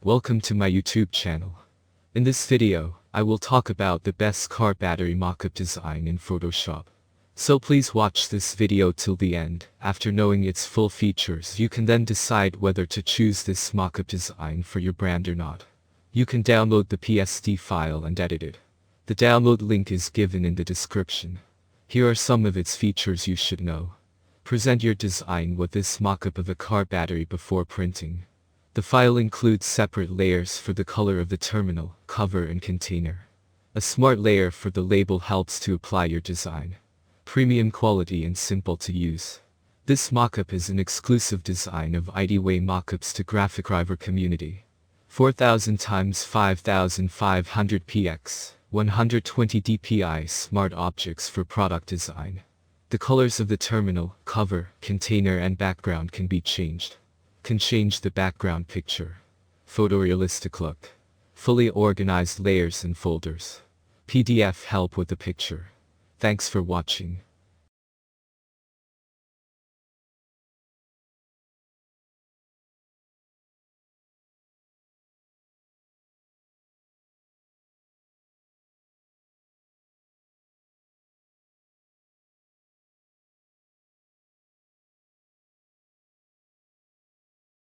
Welcome to my YouTube channel. In this video, I will talk about the best car battery mockup design in Photoshop. So please watch this video till the end. After knowing its full features, you can then decide whether to choose this mockup design for your brand or not. You can download the PSD file and edit it. The download link is given in the description. Here are some of its features you should know. Present your design with this mockup of a car battery before printing. The file includes separate layers for the color of the terminal, cover and container. A smart layer for the label helps to apply your design. Premium quality and simple to use. This mockup is an exclusive design of IDWay mockups to graphic driver community. 4000 x 5500 px, 120 dpi smart objects for product design. The colors of the terminal, cover, container and background can be changed. Can change the background picture. Photorealistic look. Fully organized layers and folders. PDF help with the picture. Thanks for watching.